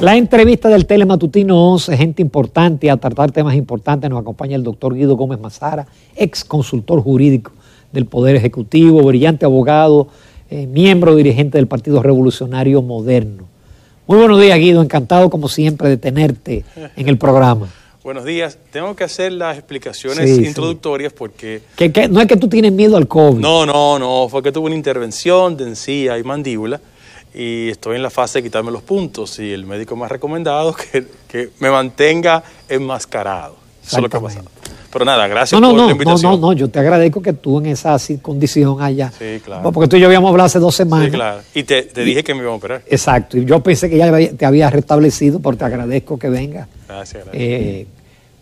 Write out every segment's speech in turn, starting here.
La entrevista del Telematutino 11, gente importante a tratar temas importantes. Nos acompaña el doctor Guido Gómez Mazara, ex consultor jurídico del Poder Ejecutivo, brillante abogado, miembro dirigente del Partido Revolucionario Moderno. Muy buenos días, Guido, encantado como siempre de tenerte en el programa. Buenos días. Tengo que hacer las explicaciones introductorias porque... No es que tú tienes miedo al COVID. No, fue que tuve una intervención de encía y mandíbula y estoy en la fase de quitarme los puntos y el médico me ha recomendado que me mantenga enmascarado. Eso es lo que ha pasado. Pero nada, gracias por la invitación. No, yo te agradezco que tú en esa condición allá. Sí, claro. Porque tú y yo habíamos hablado hace 2 semanas. Sí, claro. Y te dije que me iban a operar. Exacto. Y yo pensé que ya te había restablecido, pero te agradezco que vengas. Gracias.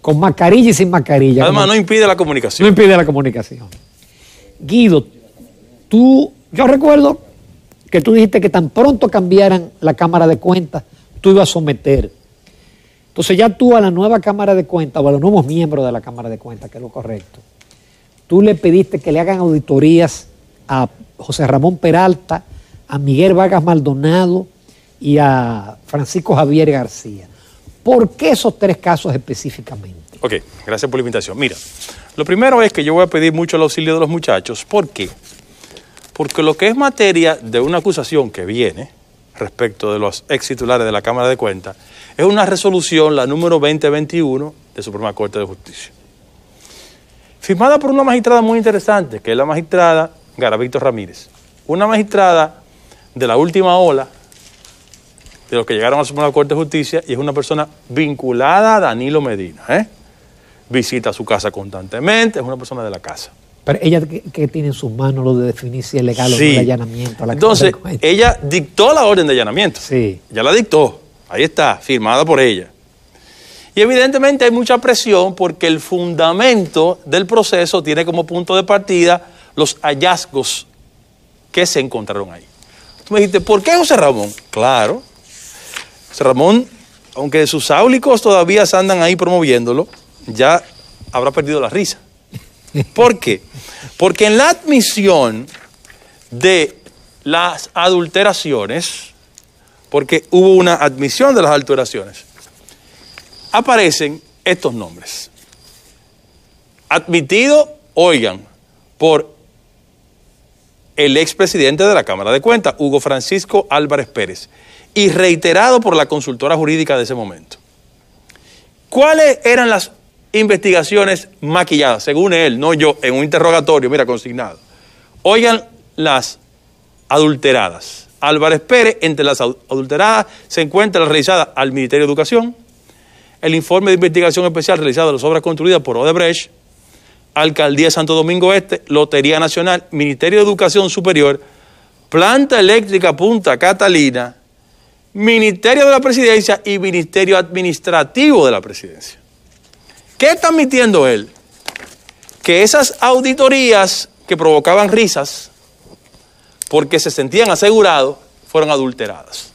Con mascarilla y sin mascarilla. Además, no impide la comunicación. No impide la comunicación. Guido, yo recuerdo que tú dijiste que tan pronto cambiaran la Cámara de Cuentas, tú ibas a someter. Entonces ya tú a la nueva Cámara de Cuentas, o a los nuevos miembros de la Cámara de Cuentas, que es lo correcto, tú le pediste que le hagan auditorías a José Ramón Peralta, a Miguel Vargas Maldonado y a Francisco Javier García. ¿Por qué esos 3 casos específicamente? Ok, gracias por la invitación. Mira, lo primero es que yo voy a pedir mucho el auxilio de los muchachos. ¿Por qué? Porque lo que es materia de una acusación que viene respecto de los ex titulares de la Cámara de Cuentas es una resolución, la número 2021 de Suprema Corte de Justicia, firmada por una magistrada muy interesante, que es la magistrada Garavito Ramírez, una magistrada de la última ola de los que llegaron a la Suprema Corte de Justicia, y es una persona vinculada a Danilo Medina. Visita su casa constantemente, es una persona de la casa. Pero ella que tiene en sus manos lo de definir si es legal o no el allanamiento. Entonces, ella dictó la orden de allanamiento. Sí. Ya la dictó. Ahí está, firmada por ella. Y evidentemente hay mucha presión porque el fundamento del proceso tiene como punto de partida los hallazgos que se encontraron ahí. Tú me dijiste, ¿por qué José Ramón? Claro. José Ramón, aunque sus áulicos todavía se andan ahí promoviéndolo, ya habrá perdido la risa. ¿Por qué? Porque en la admisión de las adulteraciones, porque hubo una admisión de las adulteraciones, aparecen estos nombres. Admitido, oigan, por el expresidente de la Cámara de Cuentas, Hugo Francisco Álvarez Pérez, y reiterado por la consultora jurídica de ese momento. ¿Cuáles eran las investigaciones maquilladas, según él, no yo, en un interrogatorio, mira, consignado? Oigan las adulteradas. Álvarez Pérez, entre las adulteradas se encuentra la realizada al Ministerio de Educación, el informe de investigación especial realizado de las obras construidas por Odebrecht, Alcaldía de Santo Domingo Este, Lotería Nacional, Ministerio de Educación Superior, Planta Eléctrica Punta Catalina, Ministerio de la Presidencia y Ministerio Administrativo de la Presidencia. ¿Qué está admitiendo él? Que esas auditorías que provocaban risas porque se sentían asegurados fueron adulteradas.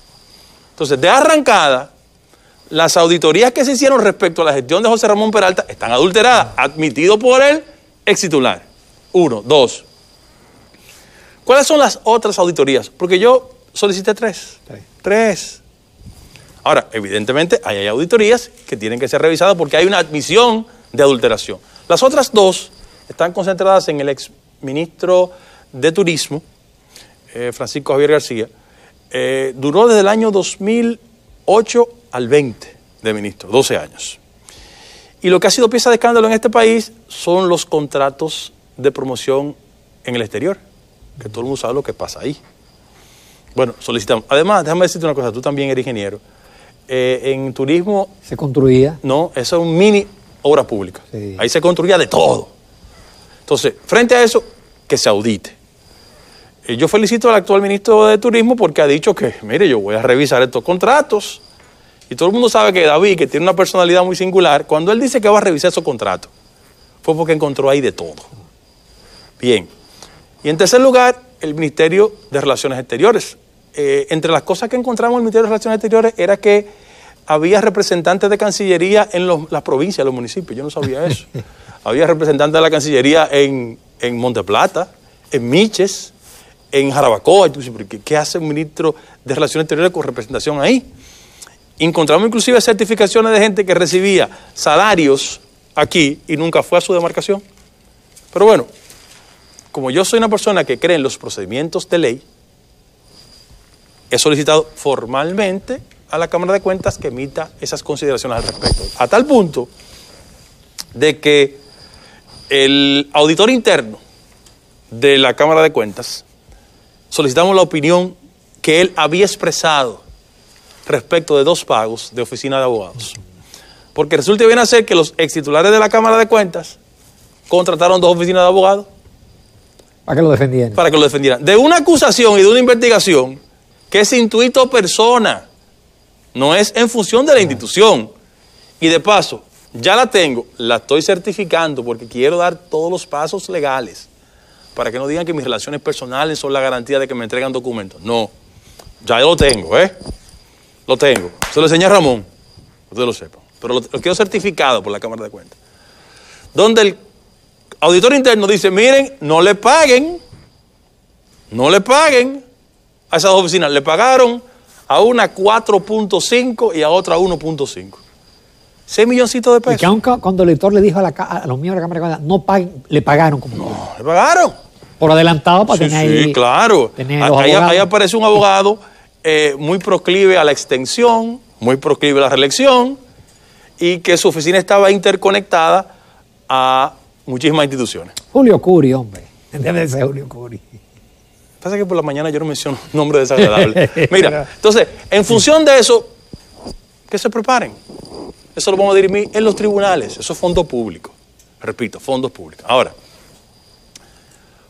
Entonces, de arrancada, las auditorías que se hicieron respecto a la gestión de José Ramón Peralta están adulteradas, admitido por el ex titular. 1, 2. ¿Cuáles son las otras auditorías? Porque yo solicité 3. 3. Ahora, evidentemente, hay auditorías que tienen que ser revisadas porque hay una admisión de adulteración. Las otras 2 están concentradas en el exministro de Turismo, Francisco Javier García. Duró desde el año 2008 al 20 de ministro, 12 años. Y lo que ha sido pieza de escándalo en este país son los contratos de promoción en el exterior, que todo el mundo sabe lo que pasa ahí. Bueno, solicitamos. Además, déjame decirte una cosa, tú también eres ingeniero. En turismo... ¿Se construía? No, eso es un mini obra pública. Sí. Ahí se construía de todo. Entonces, frente a eso, que se audite. Yo felicito al actual ministro de Turismo porque ha dicho que, mire, yo voy a revisar estos contratos. Y todo el mundo sabe que David, que tiene una personalidad muy singular, cuando él dice que va a revisar esos contratos, fue porque encontró ahí de todo. Bien. Y en tercer lugar, el Ministerio de Relaciones Exteriores. Entre las cosas que encontramos en el Ministerio de Relaciones Exteriores era que había representantes de Cancillería en las provincias, los municipios. Yo no sabía eso. Había representantes de la Cancillería en Monteplata, en Miches, en Jarabacoa. ¿Qué hace un ministro de Relaciones Exteriores con representación ahí? Encontramos inclusive certificaciones de gente que recibía salarios aquí y nunca fue a su demarcación. Pero bueno, como yo soy una persona que cree en los procedimientos de ley, he solicitado formalmente a la Cámara de Cuentas que emita esas consideraciones al respecto. A tal punto de que el auditor interno de la Cámara de Cuentas solicitamos la opinión que él había expresado respecto de 2 pagos de oficina de abogados. Porque resulta bien hacer que los ex titulares de la Cámara de Cuentas contrataron 2 oficinas de abogados. Para que lo defendieran. Para que lo defendieran. De una acusación y de una investigación que es intuito persona, no es en función de la institución. Y de paso, ya la tengo, la estoy certificando porque quiero dar todos los pasos legales para que no digan que mis relaciones personales son la garantía de que me entregan documentos. No, ya yo lo tengo, Lo tengo. Se lo enseñé a Ramón, ustedes lo sepan. Pero lo quiero certificado por la Cámara de Cuentas. Donde el auditor interno dice, miren, no le paguen a esas 2 oficinas. Le pagaron a una 4.5 y a otra 1.5. 6 milloncitos de pesos. Y que aun cuando el editor le dijo a los miembros de la Cámara de Cuentas, no paguen, le pagaron como no, le pagaron. Por adelantado para tener ahí. Sí, claro. Ahí aparece un abogado muy proclive a la extensión, muy proclive a la reelección, y que su oficina estaba interconectada a muchísimas instituciones. Julio Curi, hombre. Debe de ser Julio Curi. Pasa que por la mañana yo no menciono nombres desagradables. Mira, entonces, en función de eso, que se preparen. Eso lo vamos a dirimir en los tribunales. Eso es fondo público. Repito, fondos públicos. Ahora,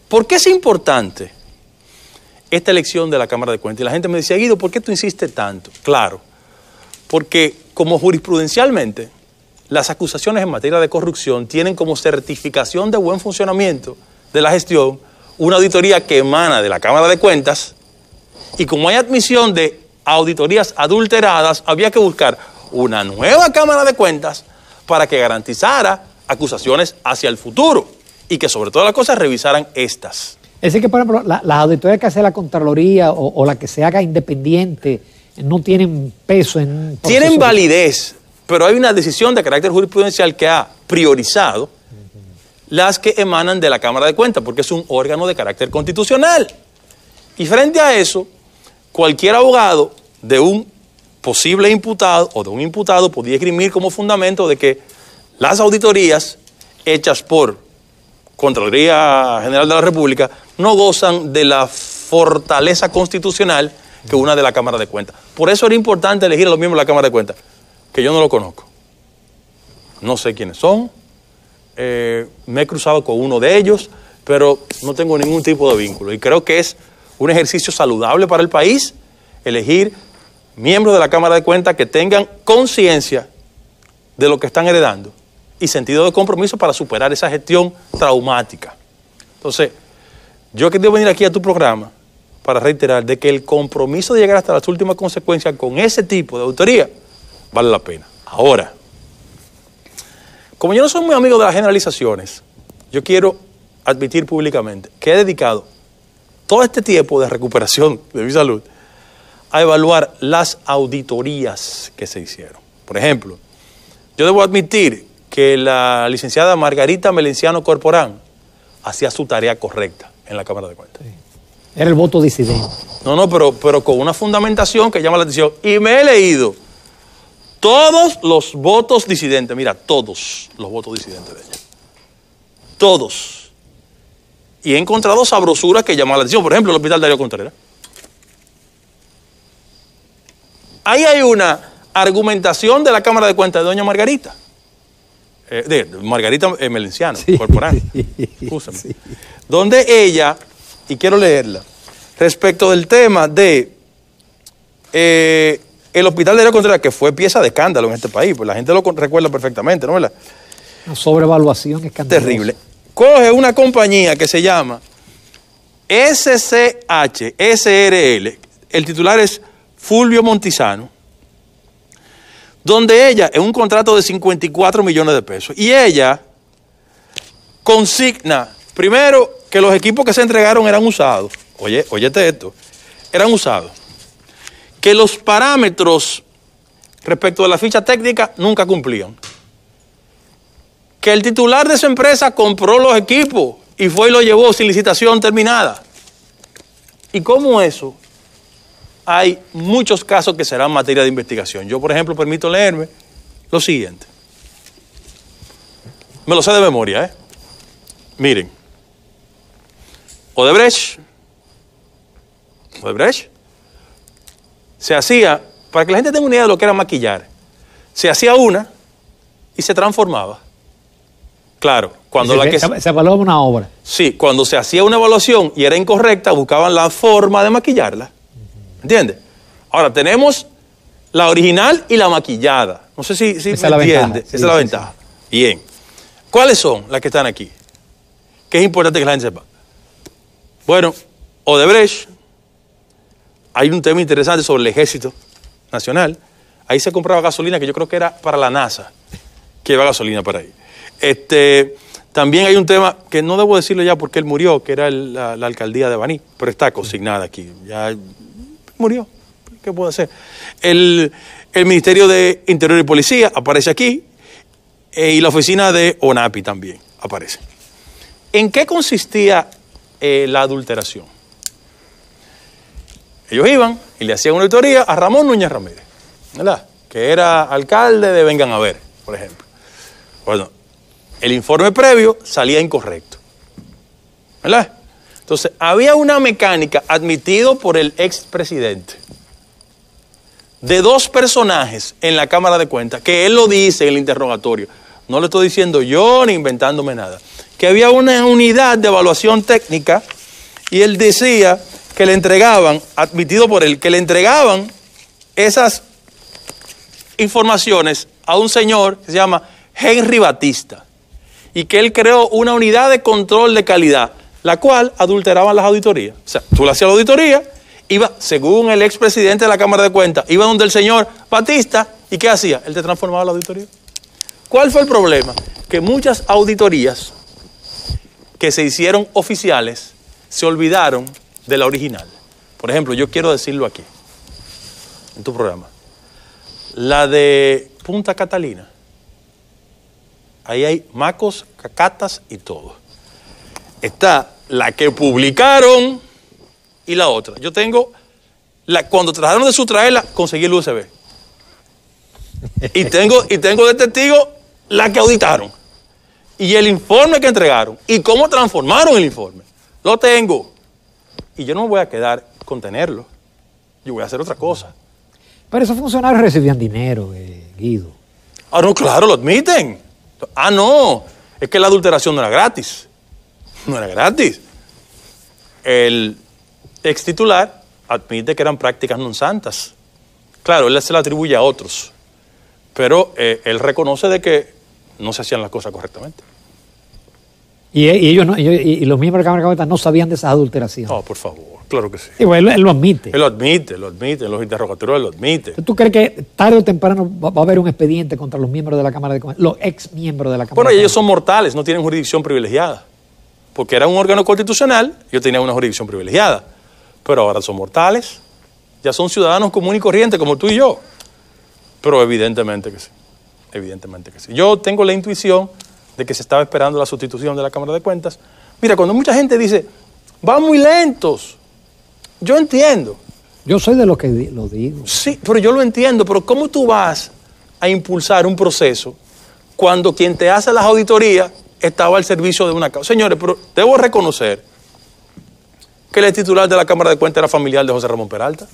¿por qué es importante esta elección de la Cámara de Cuentas? Y la gente me dice, Guido, ¿por qué tú insistes tanto? Claro, porque como jurisprudencialmente, las acusaciones en materia de corrupción tienen como certificación de buen funcionamiento de la gestión una auditoría que emana de la Cámara de Cuentas, y como hay admisión de auditorías adulteradas, había que buscar una nueva Cámara de Cuentas para que garantizara acusaciones hacia el futuro y que sobre todas las cosas revisaran estas. Es decir que, por ejemplo, las auditorías que hace la Contraloría o la que se haga independiente no tienen peso en... Tienen validez, pero hay una decisión de carácter jurisprudencial que ha priorizado las que emanan de la Cámara de Cuentas, porque es un órgano de carácter constitucional. Y frente a eso, cualquier abogado de un posible imputado o de un imputado podía esgrimir como fundamento de que las auditorías hechas por Contraloría General de la República no gozan de la fortaleza constitucional que una de la Cámara de Cuentas. Por eso era importante elegir a los miembros de la Cámara de Cuentas, que yo no lo conozco. No sé quiénes son, me he cruzado con uno de ellos, pero no tengo ningún tipo de vínculo. Y creo que es un ejercicio saludable para el país elegir miembros de la Cámara de Cuentas que tengan conciencia de lo que están heredando y sentido de compromiso para superar esa gestión traumática. Entonces, yo he querido venir aquí a tu programa para reiterar de que el compromiso de llegar hasta las últimas consecuencias con ese tipo de auditoría vale la pena. Ahora, como yo no soy muy amigo de las generalizaciones, yo quiero admitir públicamente que he dedicado todo este tiempo de recuperación de mi salud a evaluar las auditorías que se hicieron. Por ejemplo, yo debo admitir que la licenciada Margarita Melenciano Corporán hacía su tarea correcta en la Cámara de Cuentas. Sí. Era el voto disidente. No, pero con una fundamentación que llama la atención. Y me he leído todos los votos disidentes, mira, todos los votos disidentes de ella. Todos. Y he encontrado sabrosuras que llaman la atención. Por ejemplo, el Hospital Darío Contreras. Ahí hay una argumentación de la Cámara de Cuentas de doña Margarita. De Margarita Melenciano, sí, Corporán. Sí. Donde ella, y quiero leerla, respecto del tema de el Hospital Darío Contreras, que fue pieza de escándalo en este país, pues la gente lo recuerda perfectamente, ¿no? ¿Verdad? Una sobrevaluación escandalosa. Terrible. Coge una compañía que se llama SCH SRL, el titular es Fulvio Montizano, donde ella, en un contrato de 54 millones de pesos, y ella consigna, primero, que los equipos que se entregaron eran usados. Óyete esto, eran usados. Que los parámetros respecto de la ficha técnica nunca cumplían. Que el titular de su empresa compró los equipos y fue y lo llevó sin licitación terminada. Y como eso, hay muchos casos que serán materia de investigación. Yo, por ejemplo, permito leerme lo siguiente. Me lo sé de memoria, ¿eh? Miren. Odebrecht se hacía, para que la gente tenga una idea de lo que era maquillar, se hacía una y se transformaba. Claro, cuando se evaluaba una obra. Sí, cuando se hacía una evaluación y era incorrecta, buscaban la forma de maquillarla. ¿Entiendes? Ahora, tenemos la original y la maquillada. No sé si me entiende. Esa es la ventaja. Bien. ¿Cuáles son las que están aquí? Que es importante que la gente sepa. Bueno, Odebrecht, hay un tema interesante sobre el Ejército Nacional. Ahí se compraba gasolina que yo creo que era para la NASA, que lleva gasolina para ahí. También hay un tema que no debo decirlo ya porque él murió, que era la alcaldía de Baní, pero está consignada aquí. Ya murió. ¿Qué puedo hacer? El Ministerio de Interior y Policía aparece aquí y la oficina de ONAPI también aparece. ¿En qué consistía la adulteración? Ellos iban y le hacían una auditoría a Ramón Núñez Ramírez, ¿verdad? Que era alcalde de Vengan a Ver, por ejemplo. Bueno, el informe previo salía incorrecto, ¿verdad? Entonces, había una mecánica admitido por el expresidente de dos personajes en la Cámara de Cuentas, que él lo dice en el interrogatorio. No lo estoy diciendo yo ni inventándome nada. Que había una unidad de evaluación técnica y él decía que le entregaban, admitido por él, que le entregaban esas informaciones a un señor que se llama Henry Batista y que él creó una unidad de control de calidad, la cual adulteraba las auditorías. O sea, tú le hacías la auditoría, iba, según el expresidente de la Cámara de Cuentas, iba donde el señor Batista, ¿y qué hacía? Él te transformaba la auditoría. ¿Cuál fue el problema? Que muchas auditorías que se hicieron oficiales se olvidaron de la original. Por ejemplo, yo quiero decirlo aquí, en tu programa. La de Punta Catalina. Ahí hay macos, cacatas y todo. Está la que publicaron y la otra. Yo tengo, cuando trataron de sustraerla, conseguí el USB. Y tengo de testigo la que auditaron. Y el informe que entregaron. Y cómo transformaron el informe. Lo tengo. Y yo no me voy a quedar con tenerlo. Yo voy a hacer otra cosa. Pero esos funcionarios recibían dinero, Guido. Ah, no, claro, lo admiten. Ah, no. Es que la adulteración no era gratis. No era gratis. El ex titular admite que eran prácticas non santas. Claro, él se la atribuye a otros. Pero él reconoce de que no se hacían las cosas correctamente. Y ellos no, y los miembros de la Cámara de Cuentas no sabían de esas adulteraciones. No, por favor, claro que sí. Y bueno, él lo admite. Él lo admite, en los interrogatorios lo admite. ¿Tú crees que tarde o temprano va a haber un expediente contra los miembros de la Cámara de Cuentas, los ex miembros de la Cámara de Cuentas? Bueno, ellos son mortales, no tienen jurisdicción privilegiada. Porque era un órgano constitucional, ellos tenían una jurisdicción privilegiada. Pero ahora son mortales, ya son ciudadanos comunes y corrientes como tú y yo. Pero evidentemente que sí, evidentemente que sí. Yo tengo la intuición de que se estaba esperando la sustitución de la Cámara de Cuentas. Mira, cuando mucha gente dice, van muy lentos, yo entiendo. Yo soy de los que lo digo. Sí, pero yo lo entiendo, pero ¿cómo tú vas a impulsar un proceso cuando quien te hace las auditorías estaba al servicio de una causa? Señores, pero debo reconocer que el titular de la Cámara de Cuentas era familiar de José Ramón Peralta.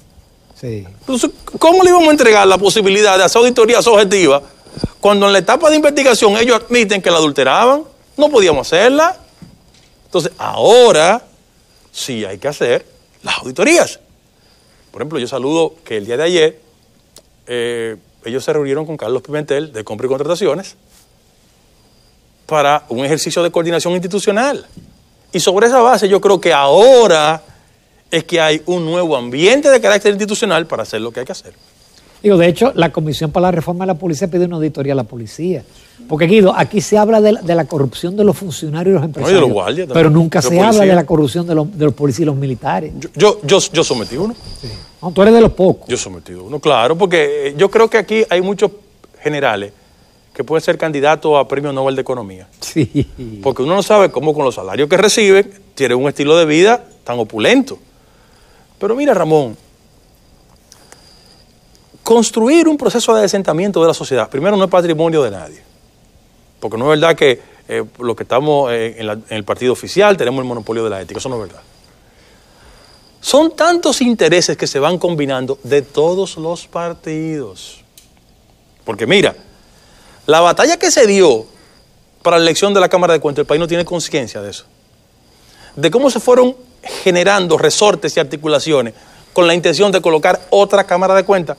Sí. Entonces, ¿cómo le íbamos a entregar la posibilidad de hacer auditorías objetivas cuando en la etapa de investigación ellos admiten que la adulteraban? No podíamos hacerla. Entonces, ahora sí hay que hacer las auditorías. Por ejemplo, yo saludo que el día de ayer ellos se reunieron con Carlos Pimentel de Compra y Contrataciones para un ejercicio de coordinación institucional. Y sobre esa base yo creo que ahora es que hay un nuevo ambiente de carácter institucional para hacer lo que hay que hacer. Digo, de hecho, la Comisión para la Reforma de la Policía pide una auditoría a la policía. Porque, Guido, aquí se habla de la corrupción de los funcionarios y los empresarios. No, y de los guardias también. Pero nunca se policía. habla de la corrupción de los policías y los militares. Yo sometí uno. Sí. No, tú eres de los pocos. Yo sometí uno, claro, porque yo creo que aquí hay muchos generales que pueden ser candidatos a Premio Nobel de Economía. Sí. Porque uno no sabe cómo con los salarios que reciben tienen un estilo de vida tan opulento. Pero mira, Ramón, construir un proceso de asentamiento de la sociedad, primero, no es patrimonio de nadie. Porque no es verdad que los que estamos en el partido oficial tenemos el monopolio de la ética. Eso no es verdad. Son tantos intereses que se van combinando de todos los partidos. Porque mira, la batalla que se dio para la elección de la Cámara de Cuentas, el país no tiene conciencia de eso. De cómo se fueron generando resortes y articulaciones con la intención de colocar otra Cámara de Cuentas.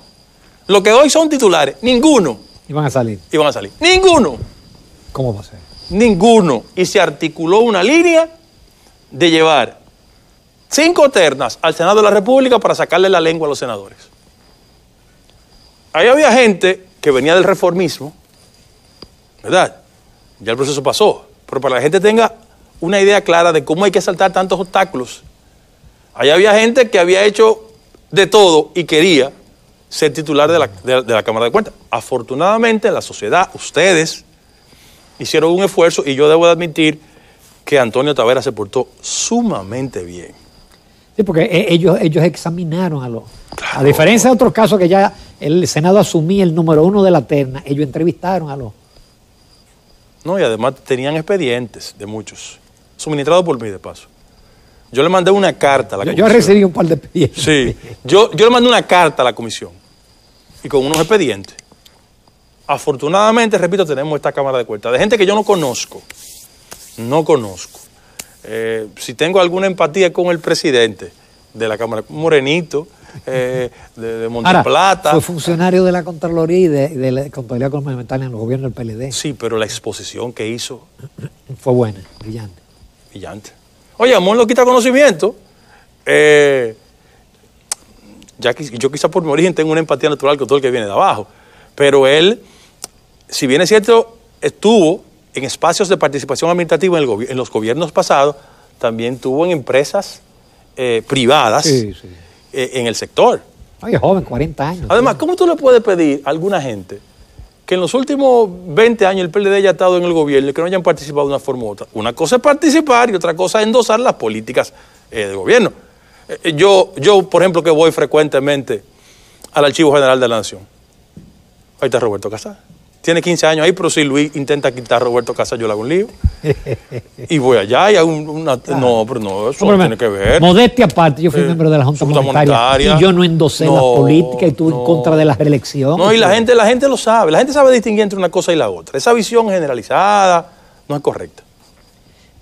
Lo que hoy son titulares, ninguno. Iban a salir. Iban a salir. Ninguno. ¿Cómo va a ser? Ninguno. Y se articuló una línea de llevar 5 ternas al Senado de la República para sacarle la lengua a los senadores. Ahí había gente que venía del reformismo, ¿verdad? Ya el proceso pasó. Pero para que la gente tenga una idea clara de cómo hay que saltar tantos obstáculos. Ahí había gente que había hecho de todo y quería ser titular de la Cámara de Cuentas. Afortunadamente, la sociedad, ustedes, hicieron un esfuerzo y yo debo de admitir que Antonio Tavera se portó sumamente bien. Sí, porque ellos examinaron a los... Claro. A diferencia de otros casos que ya el Senado asumía el número 1 de la terna, ellos entrevistaron a los... No, y además tenían expedientes de muchos, suministrados por mí de paso. Yo le mandé una carta a la comisión. Yo recibí un par de expedientes. Sí, yo le mandé una carta a la comisión y con unos expedientes. Afortunadamente, repito, tenemos esta Cámara de Cuentas de gente que yo no conozco. No conozco. Si tengo alguna empatía con el presidente de la Cámara, Morenito, de Monteplata. Fue funcionario de la Contraloría y de la Contraloría Complementaria en los gobiernos del PLD. Sí, pero la exposición que hizo. Fue buena, brillante. Brillante. Oye, amor no quita conocimiento. Yo quizá por mi origen tengo una empatía natural con todo el que viene de abajo. Pero él, si bien es cierto, estuvo en espacios de participación administrativa en los gobiernos pasados, también estuvo en empresas privadas. Sí, sí. En el sector. Oye, joven, 40 años. Además, ¿cómo tú le puedes pedir a alguna gente que en los últimos 20 años el PLD haya estado en el gobierno y que no hayan participado de una forma u otra? Una cosa es participar y otra cosa es endosar las políticas del gobierno. Yo, por ejemplo, que voy frecuentemente al Archivo General de la Nación. Ahí está Roberto Casas. Tiene 15 años ahí, pero si Luis intenta quitar a Roberto Casas, yo le hago un lío. Y voy allá y hay una... Claro. No, pero no, eso no tiene que ver. Modestia aparte, yo fui miembro de la Junta Monetaria y yo no endosé la política y estuve en contra de la reelección. No, y la gente lo sabe. La gente sabe distinguir entre una cosa y la otra. Esa visión generalizada no es correcta.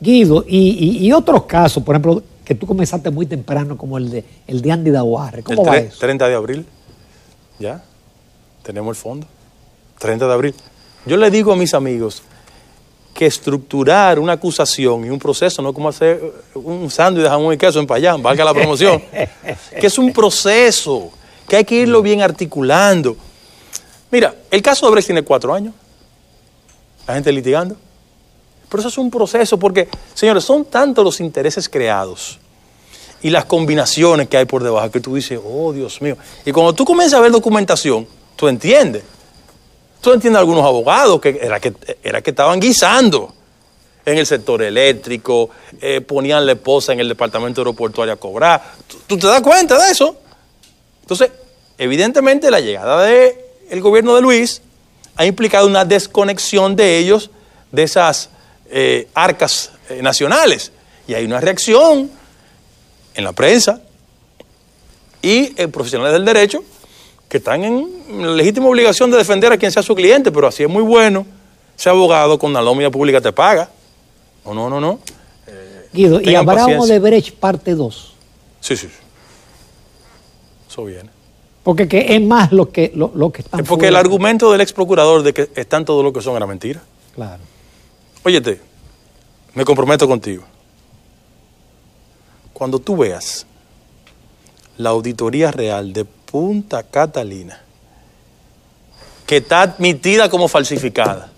Guido, y otros casos, por ejemplo, que tú comenzaste muy temprano, como el de Andy Daguarre. ¿Cómo va eso? 30 de abril, ya, tenemos el fondo. 30 de abril. Yo le digo a mis amigos que estructurar una acusación y un proceso no es como hacer un sándwich de jamón y queso en Payán, valga la promoción, que es un proceso, que hay que irlo bien articulando. Mira, el caso de Brecht tiene 4 años, la gente litigando, pero eso es un proceso porque, señores, son tantos los intereses creados y las combinaciones que hay por debajo que tú dices, oh Dios mío, y cuando tú comienzas a ver documentación, tú entiendes. Tú entiendes algunos abogados que estaban guisando en el sector eléctrico, ponían la esposa en el departamento aeroportuario a cobrar. ¿Tú te das cuenta de eso? Entonces, evidentemente la llegada del gobierno de Luis ha implicado una desconexión de ellos de esas arcas nacionales. Y hay una reacción en la prensa y profesionales del derecho que están en la legítima obligación de defender a quien sea su cliente, pero así es muy bueno ser abogado con una nómina pública te paga. No. Guido, ¿y habrá un Odebrecht parte 2? Sí. Eso viene. Porque es más lo que están... Porque el argumento del ex procurador de que están todo lo que son era mentira. Claro. Óyete, me comprometo contigo. Cuando tú veas la auditoría real de Punta Catalina que está admitida como falsificada,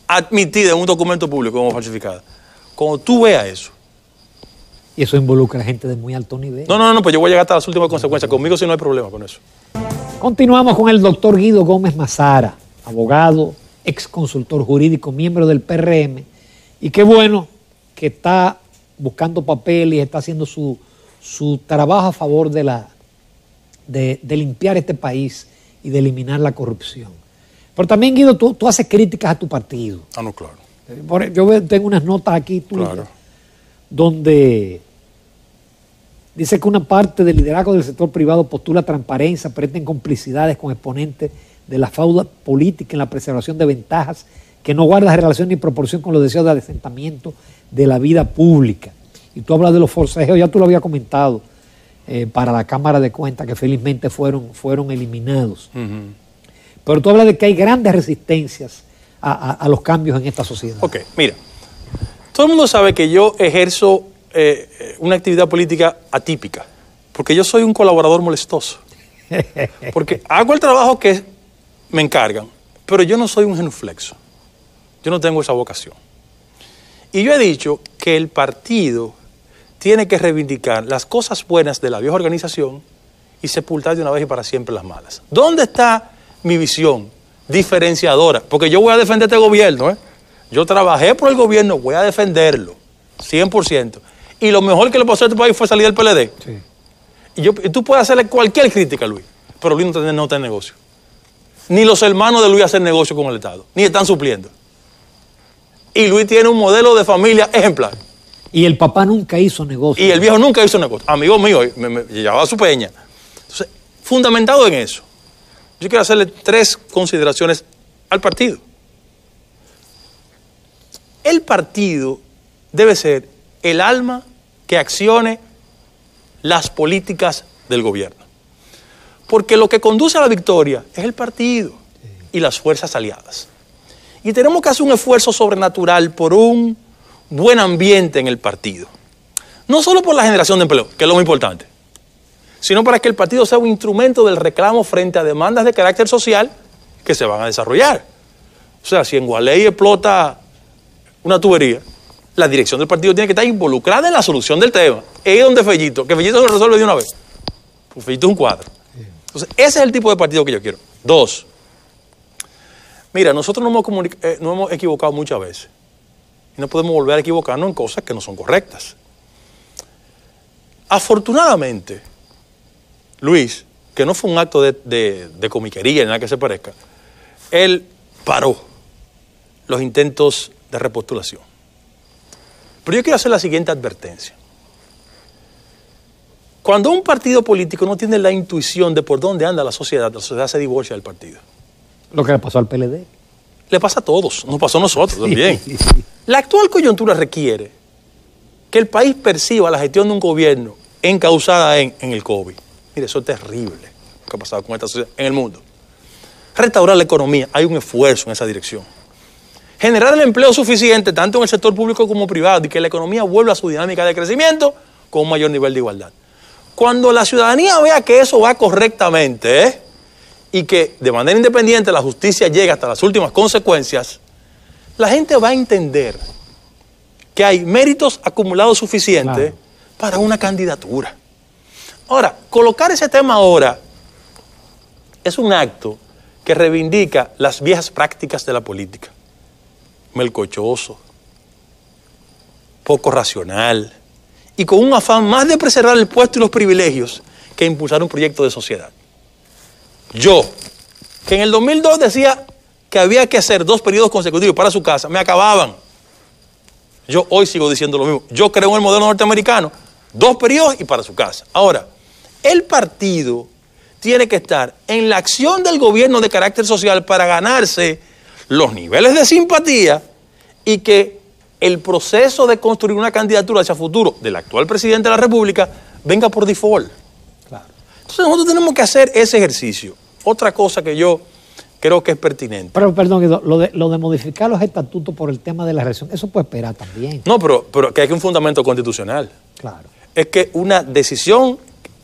admitida en un documento público como falsificada, cuando tú veas eso. Y eso involucra a gente de muy alto nivel. No, pues yo voy a llegar hasta las últimas consecuencias. Conmigo sí no hay problema con eso. Continuamos con el doctor Guido Gómez Mazara, abogado, ex consultor jurídico, miembro del PRM, y qué bueno que está buscando papeles y está haciendo su trabajo a favor de limpiar este país y de eliminar la corrupción. Pero también, Guido, tú haces críticas a tu partido. Ah, no, claro. Yo tengo unas notas aquí tuyas, Claro. donde dice que una parte del liderazgo del sector privado postula transparencia, pretenden complicidades con exponentes de la fauda política en la preservación de ventajas que no guarda relación ni proporción con los deseos de asentamiento de la vida pública. Y tú hablas de los forcejeos, ya tú lo habías comentado, para la Cámara de Cuentas, que felizmente fueron eliminados. Pero tú hablas de que hay grandes resistencias a los cambios en esta sociedad. Ok, mira, todo el mundo sabe que yo ejerzo una actividad política atípica, porque yo soy un colaborador molestoso, porque hago el trabajo que me encargan, pero yo no soy un genuflexo, yo no tengo esa vocación. Y yo he dicho que el partido tiene que reivindicar las cosas buenas de la vieja organización y sepultar de una vez y para siempre las malas. ¿Dónde está mi visión diferenciadora? Porque yo voy a defender este gobierno, Yo trabajé por el gobierno, voy a defenderlo, 100%. Y lo mejor que le pasó a este país fue salir del PLD. Sí. Y tú puedes hacerle cualquier crítica a Luis, pero Luis no está en negocio. Ni los hermanos de Luis hacen negocio con el Estado, ni están supliendo. Y Luis tiene un modelo de familia ejemplar. Y el papá nunca hizo negocio. Y el viejo nunca hizo negocio. Amigo mío, me llevaba a su peña. Entonces, fundamentado en eso, yo quiero hacerle 3 consideraciones al partido. El partido debe ser el alma que accione las políticas del gobierno. Porque lo que conduce a la victoria es el partido y las fuerzas aliadas. Y tenemos que hacer un esfuerzo sobrenatural por un buen ambiente en el partido. No solo por la generación de empleo, que es lo muy importante, sino para que el partido sea un instrumento del reclamo frente a demandas de carácter social que se van a desarrollar. O sea, si en Gualey explota una tubería, la dirección del partido tiene que estar involucrada en la solución del tema. Es donde Fellito, que Fellito lo resuelve de una vez. Pues Fellito es un cuadro. Entonces, ese es el tipo de partido que yo quiero. 2. Mira, nosotros nos hemos equivocado muchas veces. Y no podemos volver a equivocarnos en cosas que no son correctas. Afortunadamente, Luis, que no fue un acto de comiquería ni nada que se parezca, él paró los intentos de repostulación. Pero yo quiero hacer la siguiente advertencia. Cuando un partido político no tiene la intuición de por dónde anda la sociedad se divorcia del partido. Lo que le pasó al PLD. Le pasa a todos, nos pasó a nosotros también. Sí. La actual coyuntura requiere que el país perciba la gestión de un gobierno encausada en el COVID. Mire, eso es terrible lo que ha pasado con esta sociedad en el mundo. Restaurar la economía, hay un esfuerzo en esa dirección. Generar el empleo suficiente, tanto en el sector público como privado, y que la economía vuelva a su dinámica de crecimiento con un mayor nivel de igualdad. Cuando la ciudadanía vea que eso va correctamente, y que de manera independiente la justicia llega hasta las últimas consecuencias, la gente va a entender que hay méritos acumulados suficientes para una candidatura. Ahora, colocar ese tema ahora es un acto que reivindica las viejas prácticas de la política. Melcochoso, poco racional y con un afán más de preservar el puesto y los privilegios que impulsar un proyecto de sociedad. Yo, que en el 2002 decía que había que hacer 2 periodos consecutivos para su casa, me acababan. Yo hoy sigo diciendo lo mismo. Yo creo en el modelo norteamericano, 2 periodos y para su casa. Ahora, el partido tiene que estar en la acción del gobierno de carácter social para ganarse los niveles de simpatía y que el proceso de construir una candidatura hacia futuro del actual presidente de la República venga por default. Claro. Entonces nosotros tenemos que hacer ese ejercicio. Otra cosa que yo creo que es pertinente. Pero perdón, Guido, lo de modificar los estatutos por el tema de la reelección, eso puede esperar también. No, pero que hay un fundamento constitucional. Claro. Es que una decisión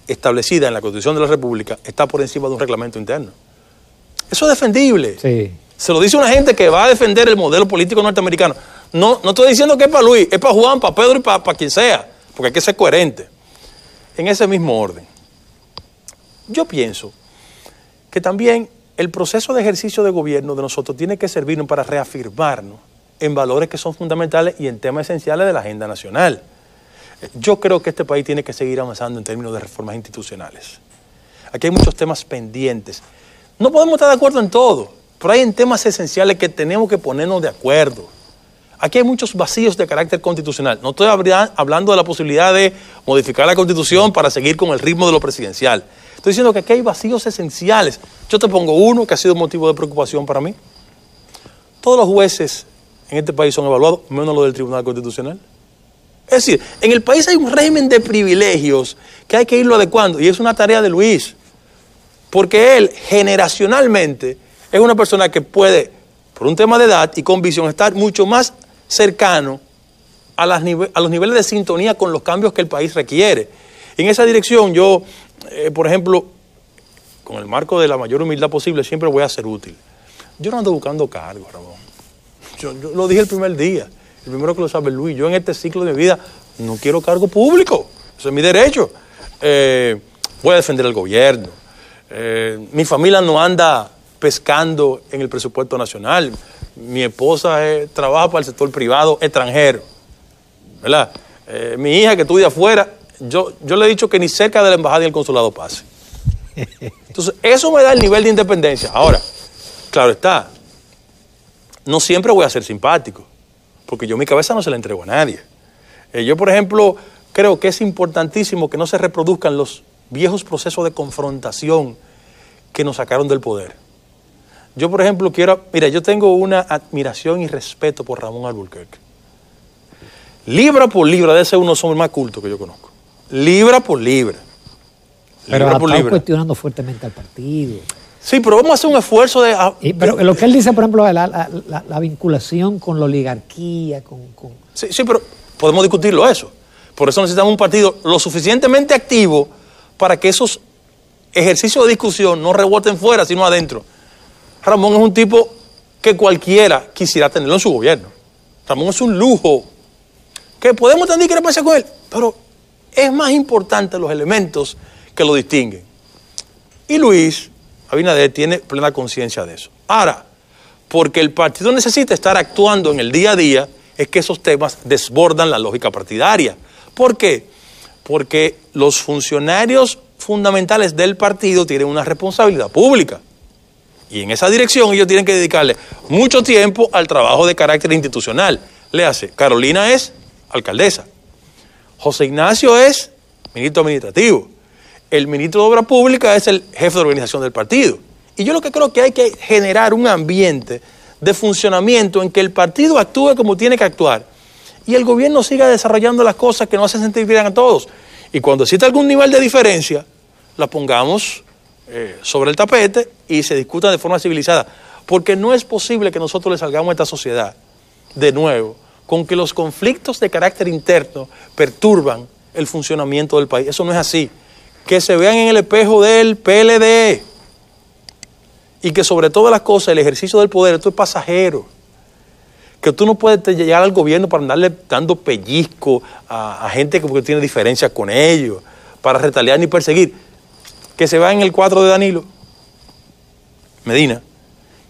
establecida en la Constitución de la República está por encima de un reglamento interno. Eso es defendible. Sí. Se lo dice una gente que va a defender el modelo político norteamericano. No estoy diciendo que es para Luis, es para Juan, para Pedro y para quien sea, porque hay que ser coherente. En ese mismo orden, yo pienso que también el proceso de ejercicio de gobierno de nosotros tiene que servirnos para reafirmarnos en valores que son fundamentales y en temas esenciales de la agenda nacional. Yo creo que este país tiene que seguir avanzando en términos de reformas institucionales. Aquí hay muchos temas pendientes. No podemos estar de acuerdo en todo, pero hay en temas esenciales que tenemos que ponernos de acuerdo. Aquí hay muchos vacíos de carácter constitucional. No estoy hablando de la posibilidad de modificar la Constitución para seguir con el ritmo de lo presidencial. Estoy diciendo que aquí hay vacíos esenciales. Yo te pongo uno que ha sido motivo de preocupación para mí. Todos los jueces en este país son evaluados, menos los del Tribunal Constitucional. Es decir, en el país hay un régimen de privilegios que hay que irlo adecuando, y es una tarea de Luis, porque él generacionalmente es una persona que puede, por un tema de edad y con visión, estar mucho más cercano a los niveles de sintonía con los cambios que el país requiere. En esa dirección yo, por ejemplo, con el marco de la mayor humildad posible, siempre voy a ser útil. Yo no ando buscando cargos, Ramón. Yo lo dije el primer día, el primero que lo sabe Luis. Yo en este ciclo de mi vida no quiero cargo público, eso es mi derecho. Voy a defender el gobierno. Mi familia no anda pescando en el presupuesto nacional. Mi esposa trabaja para el sector privado extranjero, ¿verdad? Mi hija que estudia afuera, yo le he dicho que ni cerca de la embajada y el consulado pase. Entonces, eso me da el nivel de independencia. Ahora, claro está, no siempre voy a ser simpático, porque yo mi cabeza no se la entrego a nadie. Yo, por ejemplo, creo que es importantísimo que no se reproduzcan los viejos procesos de confrontación que nos sacaron del poder. Yo, por ejemplo, yo tengo una admiración y respeto por Ramón Alburquerque. Libra por libra, debe ser uno de los hombres más cultos que yo conozco. Libra por libra. Pero está cuestionando fuertemente al partido. Sí, pero vamos a hacer un esfuerzo de... pero lo que él dice, por ejemplo, la vinculación con la oligarquía, Sí, pero podemos discutirlo eso. Por eso necesitamos un partido lo suficientemente activo para que esos ejercicios de discusión no reboten fuera, sino adentro. Ramón es un tipo que cualquiera quisiera tenerlo en su gobierno. Ramón es un lujo. Que podemos entender qué le pasa con él, pero es más importante los elementos que lo distinguen. Y Luis Abinader tiene plena conciencia de eso. Ahora, porque el partido necesita estar actuando en el día a día, es que esos temas desbordan la lógica partidaria. ¿Por qué? Porque los funcionarios fundamentales del partido tienen una responsabilidad pública. Y en esa dirección ellos tienen que dedicarle mucho tiempo al trabajo de carácter institucional. Léase, Carolina es alcaldesa. José Ignacio es ministro administrativo. El ministro de Obra Pública es el jefe de organización del partido. Y yo lo que creo que hay que generar un ambiente de funcionamiento en que el partido actúe como tiene que actuar y el gobierno siga desarrollando las cosas que nos hacen sentir bien a todos. Y cuando exista algún nivel de diferencia, la pongamos sobre el tapete y se discuta de forma civilizada. Porque no es posible que nosotros le salgamos a esta sociedad de nuevo con que los conflictos de carácter interno perturban el funcionamiento del país. Eso no es así. Que se vean en el espejo del PLD y que sobre todas las cosas el ejercicio del poder, esto es pasajero. Que tú no puedes llegar al gobierno para andarle dando pellizco a gente que tiene diferencias con ellos, para retaliar ni perseguir. Que se vean en el cuadro de Danilo Medina,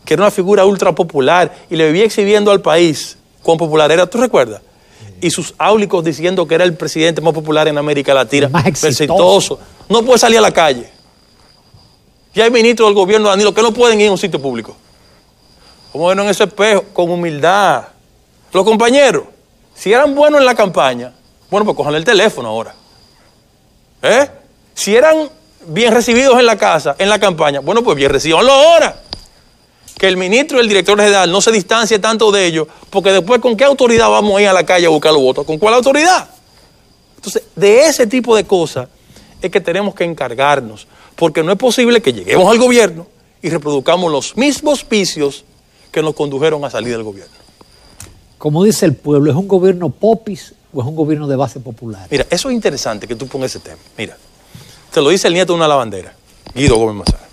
que era una figura ultra popular y le vivía exhibiendo al país cuán popular era, ¿tú recuerdas? Y sus áulicos diciendo que era el presidente más popular en América Latina, más exitoso. No puede salir a la calle. Y hay ministros del gobierno de Danilo que no pueden ir a un sitio público. Vamos a vernos en ese espejo, con humildad. Los compañeros, si eran buenos en la campaña, bueno, pues cojan el teléfono ahora. Si eran bien recibidos en la casa, en la campaña, bueno, pues bien recibanlo ahora. Que el ministro y el director general no se distancie tanto de ellos, porque después, ¿con qué autoridad vamos a ir a la calle a buscar los votos? ¿Con cuál autoridad? Entonces, de ese tipo de cosas es que tenemos que encargarnos, porque no es posible que lleguemos al gobierno y reproduzcamos los mismos vicios que nos condujeron a salir del gobierno. Como dice el pueblo, ¿es un gobierno popis o es un gobierno de base popular? Mira, eso es interesante que tú pongas ese tema. Mira, te lo dice el nieto de una lavandera, Guido Gómez Mazara.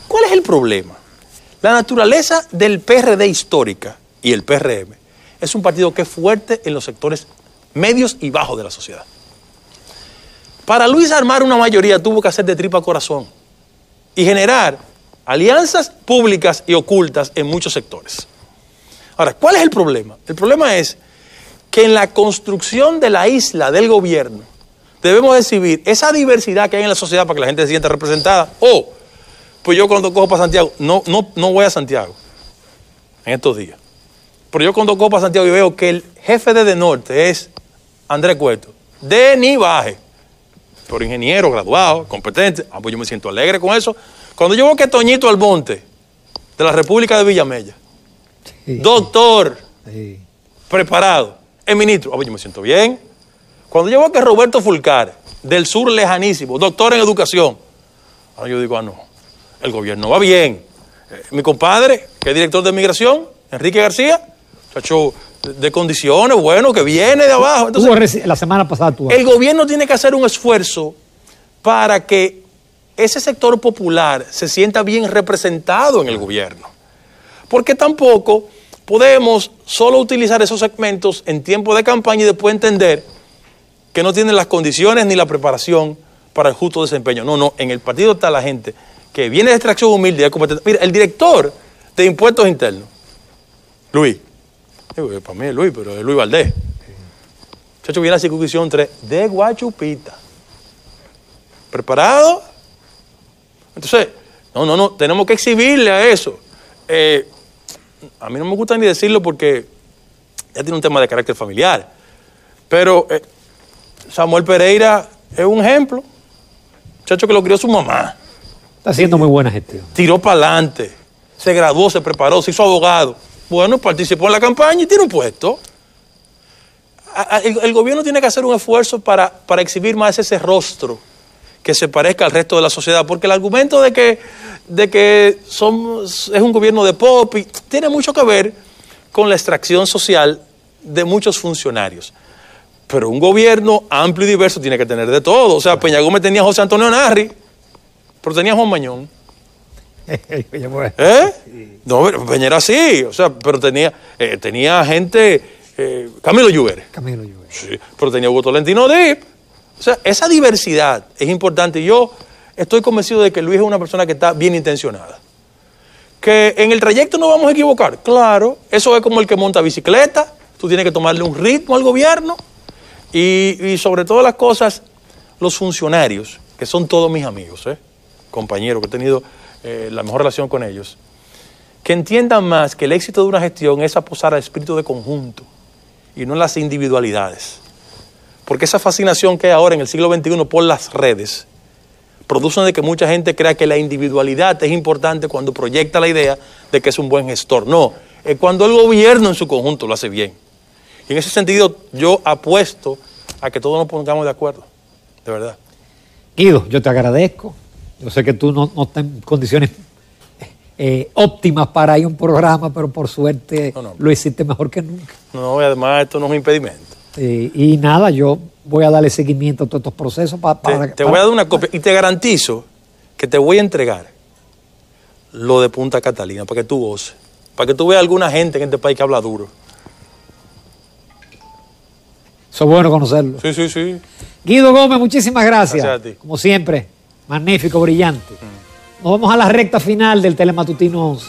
¿Cuál es el problema La naturaleza del PRD histórica y el PRM es un partido que es fuerte en los sectores medios y bajos de la sociedad. Para Luis armar una mayoría tuvo que hacer de tripa corazón y generar alianzas públicas y ocultas en muchos sectores. Ahora, ¿cuál es el problema? El problema es que en la construcción de la isla del gobierno debemos exhibir esa diversidad que hay en la sociedad para que la gente se sienta representada. Pues yo cuando cojo para Santiago, no voy a Santiago en estos días. Pero yo cuando cojo para Santiago y veo que el jefe de Norte es Andrés Cueto, de ni baje, por ingeniero, graduado, competente, pues yo me siento alegre con eso. Cuando yo veo que Toñito Almonte, de la República de Villamella, doctor, preparado, es ministro, pues yo me siento bien. Cuando yo veo que Roberto Fulcar, del sur lejanísimo, doctor en educación, ahora yo digo, no, el gobierno va bien. Mi compadre, que es director de migración, Enrique García, muchacho de condiciones, bueno, que viene de abajo. Entonces, la semana pasada el gobierno tiene que hacer un esfuerzo para que ese sector popular se sienta bien representado en el gobierno. Porque tampoco podemos solo utilizar esos segmentos en tiempo de campaña y después entender que no tienen las condiciones ni la preparación para el justo desempeño. No, en el partido está la gente que viene de extracción humilde y es competente. Mira, el director de impuestos internos, Luis, para mí es Luis, pero es Luis Valdés. Chacho viene a la circunscripción 3 de Guachupita. ¿Preparado? Entonces, no, tenemos que exhibirle a eso. A mí no me gusta ni decirlo porque ya tiene un tema de carácter familiar. Pero Samuel Pereira es un ejemplo. Muchacho que lo crió su mamá. Está haciendo muy buena gestión. Tiró para adelante, se graduó, se preparó, se hizo abogado. Bueno, participó en la campaña y tiene un puesto. El gobierno tiene que hacer un esfuerzo para exhibir más ese rostro que se parezca al resto de la sociedad, porque el argumento de que es un gobierno de pop tiene mucho que ver con la extracción social de muchos funcionarios. Pero un gobierno amplio y diverso tiene que tener de todo. O sea, Peña Gómez tenía a José Antonio Narri, pero tenía a Juan Mañón. No, Peña era así, o sea, pero tenía gente, Camilo Lluver. Sí, pero tenía Hugo Tolentino Dip. O sea, esa diversidad es importante. Yo estoy convencido de que Luis es una persona que está bien intencionada. Que en el trayecto no vamos a equivocar. Claro, eso es como el que monta bicicleta. Tú tienes que tomarle un ritmo al gobierno. Y sobre todas las cosas, los funcionarios, que son todos mis amigos, compañeros, que he tenido la mejor relación con ellos, que entiendan más que el éxito de una gestión es apostar al espíritu de conjunto y no en las individualidades. Porque esa fascinación que hay ahora en el siglo XXI por las redes produce de que mucha gente crea que la individualidad es importante cuando proyecta la idea de que es un buen gestor. No, es cuando el gobierno en su conjunto lo hace bien. Y en ese sentido yo apuesto a que todos nos pongamos de acuerdo, de verdad. Guido, yo te agradezco. Yo sé que tú no estás en condiciones óptimas para ir a un programa, pero por suerte lo hiciste mejor que nunca. No, y además esto no es un impedimento. Y nada, yo voy a darle seguimiento a todos estos procesos. Te voy a dar una copia y te garantizo que te voy a entregar lo de Punta Catalina para que tú goces, para que tú veas alguna gente en este país que habla duro. Eso es bueno conocerlo. Sí. Guido Gómez, muchísimas gracias. Gracias a ti. Como siempre, magnífico, brillante. Nos vamos a la recta final del Telematutino 11.